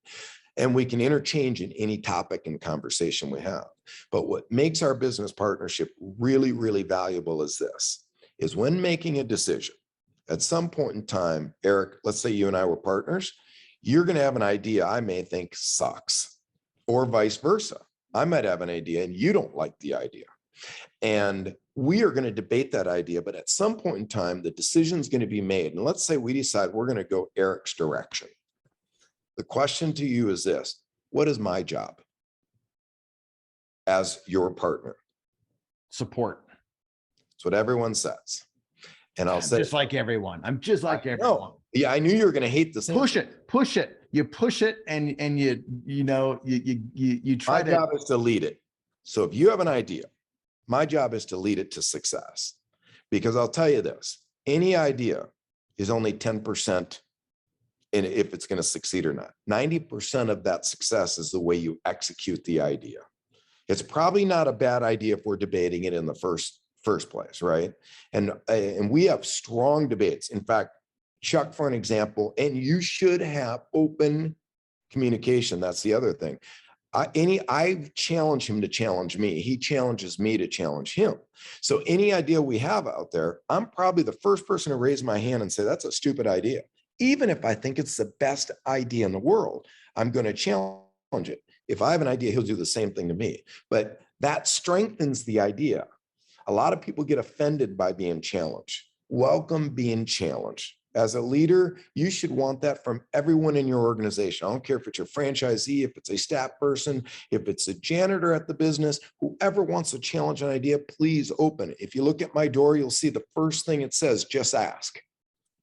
And we can interchange in any topic and conversation we have. But what makes our business partnership really, really valuable is this, is when making a decision, at some point in time, Erik, let's say you and I were partners, you're going to have an idea I may think sucks, or vice versa. I might have an idea and you don't like the idea. And we are going to debate that idea, but at some point in time, the decision is going to be made. And let's say we decide we're going to go Erik's direction. The question to you is this: what is my job as your partner? Support. That's what everyone says. And I'll say, just like everyone. I'm just like everyone. no. Yeah, I knew you were going to hate the same. Push it. You push it, and you try My to. job is to lead it. So if you have an idea, my job is to lead it to success. Because I'll tell you this, any idea is only 10% in if it's going to succeed or not. 90% of that success is the way you execute the idea. It's probably not a bad idea if we're debating it in the first place, right? And we have strong debates. In fact, Chuck, for an example, and you should have open communication. That's the other thing. I challenge him to challenge me. He challenges me to challenge him. So any idea we have out there, I'm probably the first person to raise my hand and say, that's a stupid idea. Even if I think it's the best idea in the world, I'm going to challenge it. If I have an idea, he'll do the same thing to me. But that strengthens the idea. A lot of people get offended by being challenged. Welcome being challenged. As a leader, you should want that from everyone in your organization. I don't care if it's your franchisee, if it's a staff person, if it's a janitor at the business, whoever wants to challenge an idea, please open it. If you look at my door, you'll see the first thing it says, just ask.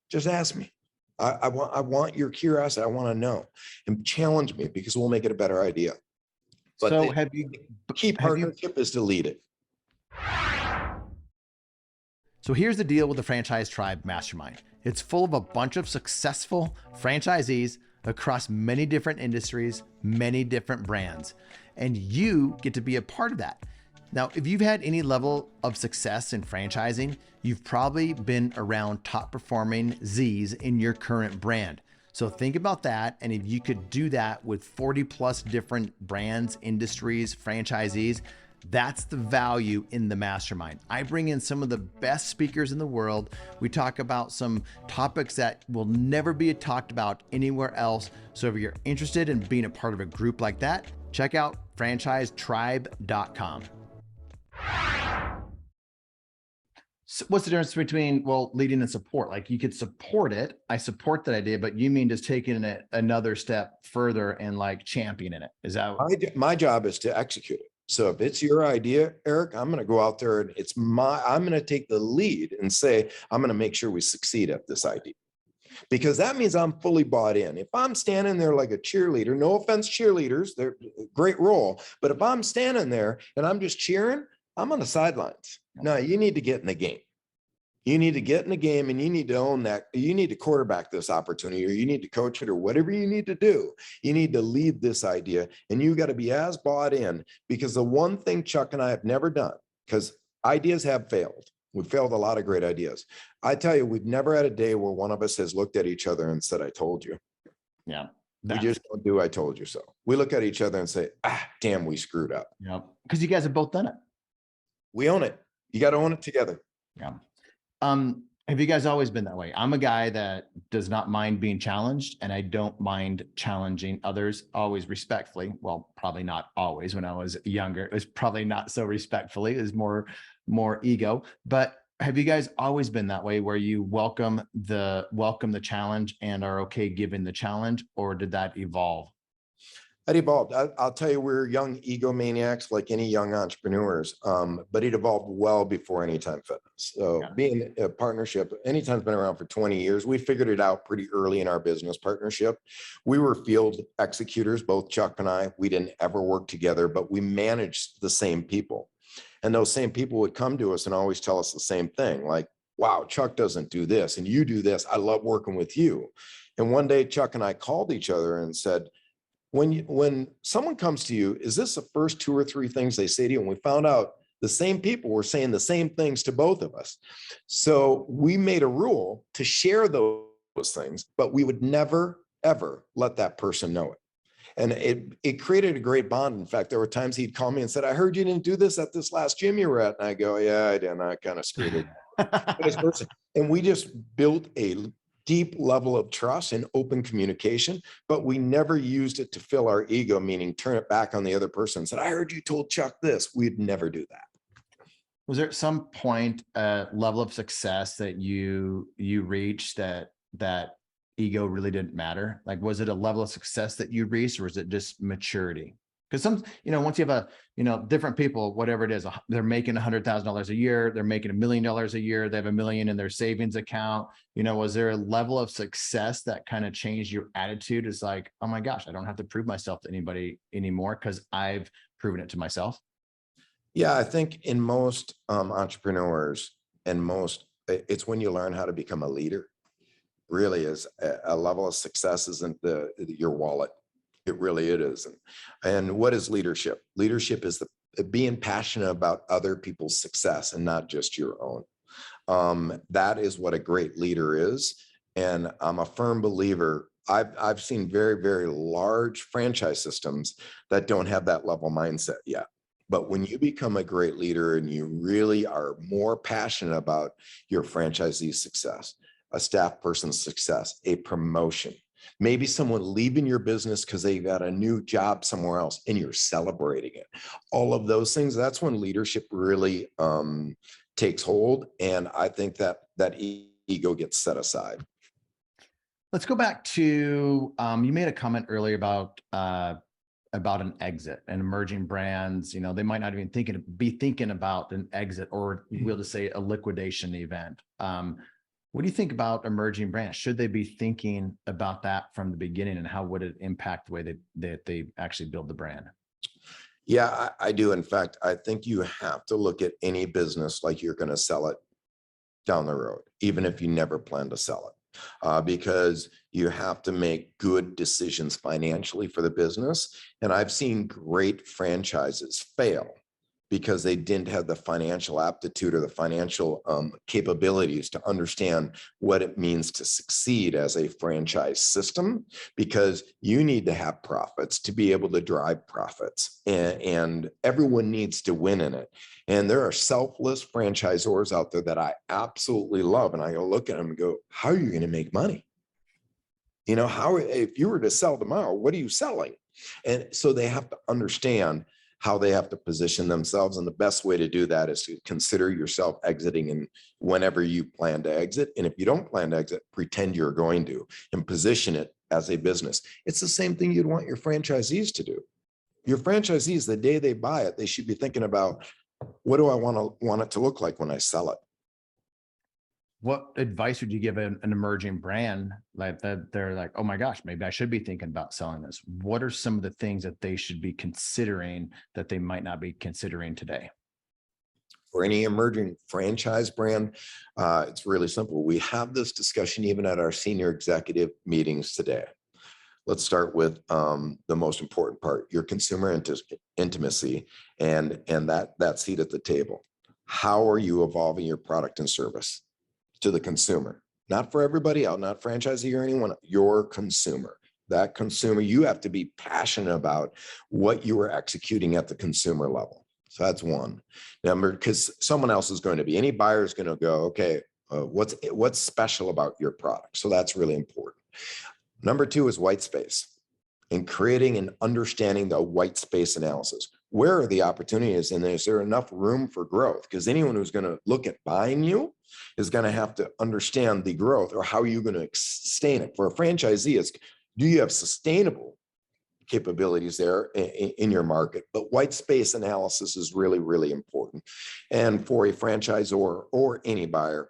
Just ask me. I want your curiosity. I want to know, and challenge me, because we'll make it a better idea. But So the key partnership is to lead it. So here's the deal with the Franchise Tribe Mastermind. It's full of a bunch of successful franchisees across many different industries, many different brands, and you get to be a part of that. Now, if you've had any level of success in franchising, you've probably been around top performing Z's in your current brand. So think about that. And if you could do that with 40 plus different brands, industries, franchisees, that's the value in the mastermind. I bring in some of the best speakers in the world. We talk about some topics that will never be talked about anywhere else. So if you're interested in being a part of a group like that, check out franchisetribe.com. So what's the difference between, well, leading and support? Like, you could support it. I support that idea, but you mean just taking it another step further and like championing it. Is that my job is to execute it? So if it's your idea, Eric, I'm going to go out there and I'm going to take the lead and say, I'm going to make sure we succeed at this idea, because that means I'm fully bought in. If I'm standing there like a cheerleader, no offense, cheerleaders, they're a great role. But if I'm standing there and I'm just cheering, I'm on the sidelines. No, you need to get in the game. You need to get in the game, and you need to own that. You need to quarterback this opportunity, or you need to coach it, or whatever you need to do. You need to lead this idea, and you got to be as bought in, because the one thing Chuck and I have never done, because ideas have failed. We've failed a lot of great ideas. I tell you, we've never had a day where one of us has looked at each other and said, I told you. Yeah. We just don't do I told you so. We look at each other and say, damn, we screwed up. Yeah. Because you guys have both done it. We own it. You got to own it together. Yeah. Have you guys always been that way? I'm a guy that does not mind being challenged, and I don't mind challenging others, always respectfully. Well, probably not always. When I was younger, it was probably not so respectfully. It was more ego. But have you guys always been that way, where you welcome the challenge and are okay giving the challenge, or did that evolve? It evolved. I'll tell you, we're young egomaniacs like any young entrepreneurs, but it evolved well before Anytime Fitness. So being a partnership, Anytime's been around for 20 years. We figured it out pretty early in our business partnership. We were field executors, both Chuck and I. We didn't ever work together, but we managed the same people. And those same people would come to us and always tell us the same thing, like, wow, Chuck doesn't do this and you do this. I love working with you. And one day Chuck and I called each other and said, when someone comes to you, is this the first 2 or 3 things they say to you? And we found out the same people were saying the same things to both of us. So we made a rule to share those things, but we would never, ever let that person know it. And it created a great bond. In fact, there were times he'd call me and said, I heard you didn't do this at this last gym you were at. And I go, yeah, I did. I kind of screwed it. And we just built a deep level of trust and open communication, but we never used it to fill our ego, meaning turn it back on the other person and said, I heard you told Chuck this. We'd never do that. Was there at some point a level of success that you reached that ego really didn't matter? Like, was it a level of success that you reached, or was it just maturity? Because once you have different people, whatever it is, they're making $100,000 a year, they're making $1 million a year, they have $1 million in their savings account. Was there a level of success that kind of changed your attitude? It's like, oh my gosh, I don't have to prove myself to anybody anymore because I've proven it to myself. Yeah, I think in most entrepreneurs it's when you learn how to become a leader. Really is a level of success isn't your wallet. It is. And what is leadership? Leadership is being passionate about other people's success and not just your own. That is what a great leader is. And I'm a firm believer. I've seen very, very large franchise systems that don't have that level mindset yet. But when you become a great leader and you really are more passionate about your franchisee's success, a staff person's success, a promotion, maybe someone leaving your business because they got a new job somewhere else and you're celebrating it. All of those things, that's when leadership really takes hold. And I think that ego gets set aside. Let's go back to, you made a comment earlier about an exit and emerging brands. They might not even be thinking about an exit, or we'll just say a liquidation event. What do you think about emerging brands? Should they be thinking about that from the beginning, and how would it impact the way that they actually build the brand? Yeah, I do. In fact, I think you have to look at any business like you're going to sell it down the road, even if you never plan to sell it, because you have to make good decisions financially for the business. And I've seen great franchises fail because they didn't have the financial aptitude or the financial capabilities to understand what it means to succeed as a franchise system, because you need to have profits to be able to drive profits, and everyone needs to win in it. And there are selfless franchisors out there that I absolutely love. And I go look at them and go, how are you going to make money? If you were to sell tomorrow, what are you selling? And so they have to understand how they have to position themselves. And the best way to do that is to consider yourself exiting and whenever you plan to exit. And if you don't plan to exit, pretend you're going to, and position it as a business. It's the same thing you'd want your franchisees to do. Your franchisees, the day they buy it, they should be thinking about, what do I want it to look like when I sell it? What advice would you give an emerging brand like that? They're like, oh my gosh, maybe I should be thinking about selling this. What are some of the things that they should be considering that they might not be considering today? For any emerging franchise brand, it's really simple. We have this discussion even at our senior executive meetings today. Let's start with the most important part, your consumer intimacy and that seat at the table. How are you evolving your product and service to the consumer? Not for everybody else, not franchisee or anyone, your consumer. That consumer, you have to be passionate about what you are executing at the consumer level. So that's one. Number, because someone else is going to be, any buyer is going to go, okay, what's special about your product? So that's really important. Number two is white space, and creating and understanding the white space analysis. Where are the opportunities, and is there enough room for growth? Because anyone who's going to look at buying you is going to have to understand the growth, or how you're going to sustain it. For a franchisee, it's, do you have sustainable capabilities there in your market? But white space analysis is really, really important. And for a franchisor or any buyer,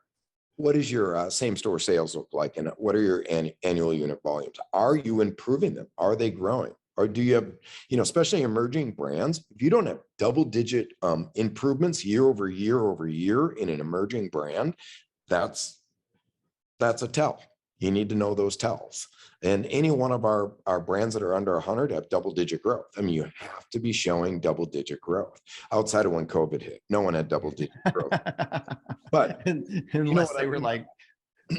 what does your same store sales look like? And what are your annual unit volumes? Are you improving them? Are they growing? Or do you have, especially emerging brands, if you don't have double-digit improvements year over year in an emerging brand, that's a tell. You need to know those tells. And any one of our brands that are under 100 have double-digit growth. I mean, you have to be showing double-digit growth. Outside of when COVID hit, no one had double-digit growth. But unless they were like,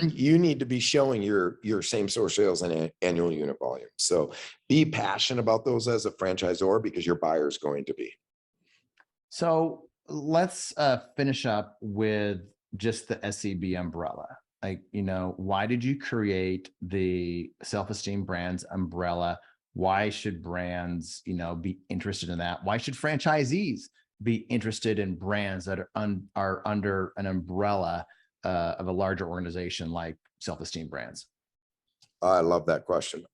you need to be showing your same store sales and annual unit volume. So be passionate about those as a franchisor, because your buyer is going to be. So let's finish up with just the SEB umbrella. Like, why did you create the Self-Esteem Brands umbrella? Why should brands, be interested in that? Why should franchisees be interested in brands that are under an umbrella of a larger organization like Self-Esteem Brands? I love that question.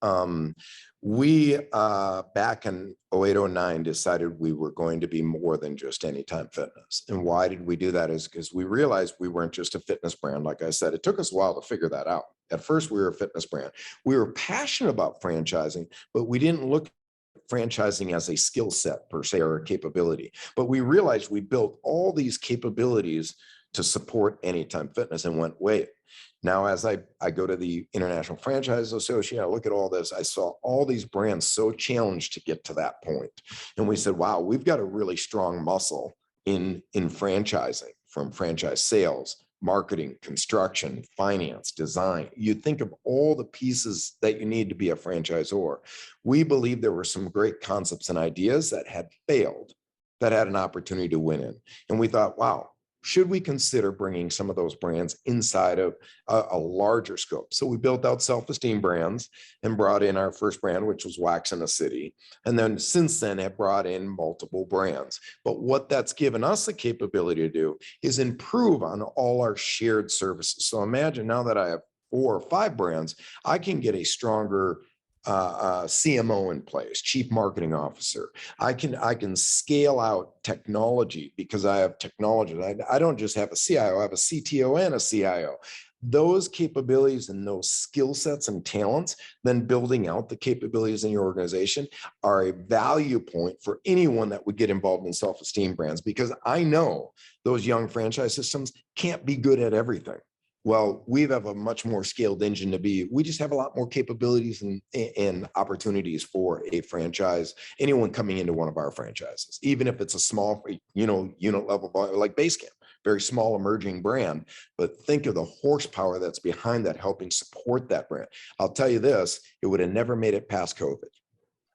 We back in 08, 09 decided we were going to be more than just Anytime Fitness. And why did we do that? Is because we realized we weren't just a fitness brand. Like I said, it took us a while to figure that out. At first, we were a fitness brand. We were passionate about franchising, but we didn't look at franchising as a skill set per se or a capability. But we realized we built all these capabilities to support Anytime Fitness and went, wait. Now, as I go to the International Franchise Association, I look at all this, I saw all these brands so challenged to get to that point. And we said, wow, we've got a really strong muscle in franchising, from franchise sales, marketing, construction, finance, design. You think of all the pieces that you need to be a franchisor. We believe there were some great concepts and ideas that had failed, that had an opportunity to win in. And we thought, wow, should we consider bringing some of those brands inside of a larger scope? So we built out Self-Esteem Brands and brought in our first brand, which was Wax in the City. And then since then have brought in multiple brands. But what that's given us the capability to do is improve on all our shared services. So imagine now that I have 4 or 5 brands, I can get a stronger CMO in place, chief marketing officer. I can scale out technology because I have technology. I don't just have a CIO, I have a CTO and a CIO. Those capabilities and those skill sets and talents, then building out the capabilities in your organization, are a value point for anyone that would get involved in Self-Esteem Brands, because I know those young franchise systems can't be good at everything. Well, we have a much more scaled engine to be. We just have a lot more capabilities and opportunities for a franchise, anyone coming into one of our franchises, even if it's a small, unit level, like Basecamp, very small emerging brand. But think of the horsepower that's behind that, helping support that brand. I'll tell you this, it would have never made it past COVID.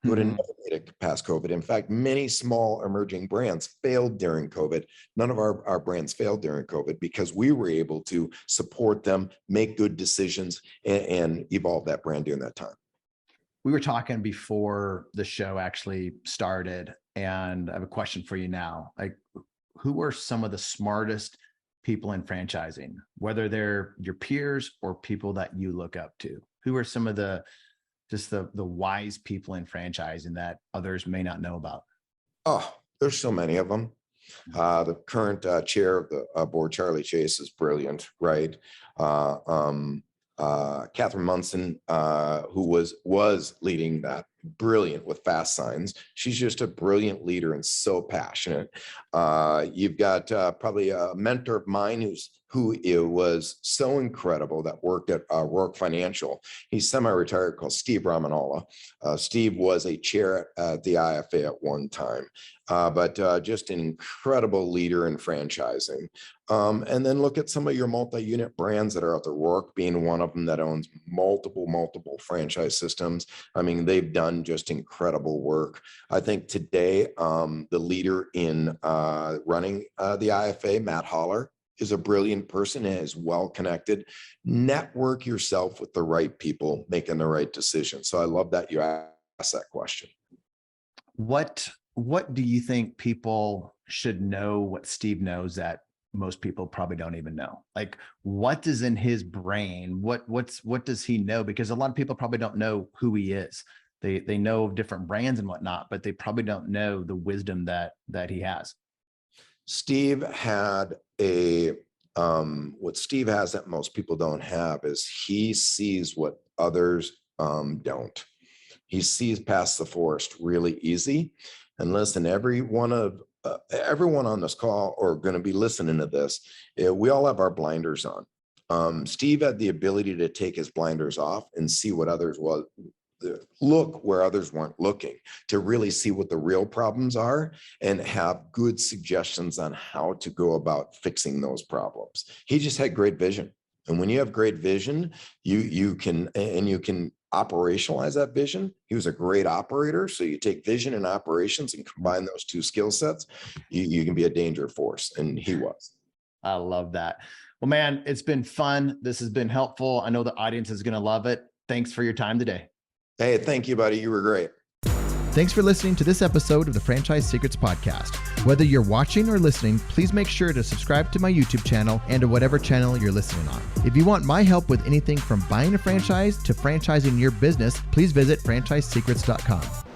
Would have never made it past COVID. In fact, many small emerging brands failed during COVID. None of our brands failed during COVID because we were able to support them, make good decisions, and evolve that brand during that time. We were talking before the show actually started, and I have a question for you now. Like, who are some of the smartest people in franchising, whether they're your peers or people that you look up to? Who are some of the wise people in franchising that others may not know about? Oh, there's so many of them. The current chair of the board, Charlie Chase, is brilliant, right? Catherine Munson, who was leading that, brilliant with fast signs. She's just a brilliant leader and so passionate. You've got probably a mentor of mine who was so incredible that worked at Rourke Financial. He's semi-retired, called Steve Ramanala. Steve was a chair at the IFA at one time, but just an incredible leader in franchising. And then look at some of your multi-unit brands that are out there, Rourke being one of them that owns multiple franchise systems. I mean, they've done just incredible work. I think today, the leader in running the IFA, Matt Holler, is a brilliant person and is well connected. Network yourself with the right people, making the right decisions. So I love that you asked that question. What do you think people should know what Steve knows that most people probably don't even know? Like, what is in his brain? What does he know? Because a lot of people probably don't know who he is. They know different brands and whatnot, but they probably don't know the wisdom that he has. Steve had what Steve has that most people don't have is he sees what others don't. He sees past the forest really easy. And listen, everyone on this call or going to be listening to this, we all have our blinders on. Steve had the ability to take his blinders off and see what others look where others weren't looking, to really see what the real problems are and have good suggestions on how to go about fixing those problems. He just had great vision. And when you have great vision, you can operationalize that vision. He was a great operator. So you take vision and operations and combine those two skill sets, you can be a danger force. And he was. I love that. Well, man, it's been fun. This has been helpful. I know the audience is going to love it. Thanks for your time today. Hey, thank you, buddy. You were great. Thanks for listening to this episode of the Franchise Secrets Podcast. Whether you're watching or listening, please make sure to subscribe to my YouTube channel and to whatever channel you're listening on. If you want my help with anything from buying a franchise to franchising your business, please visit franchisesecrets.com.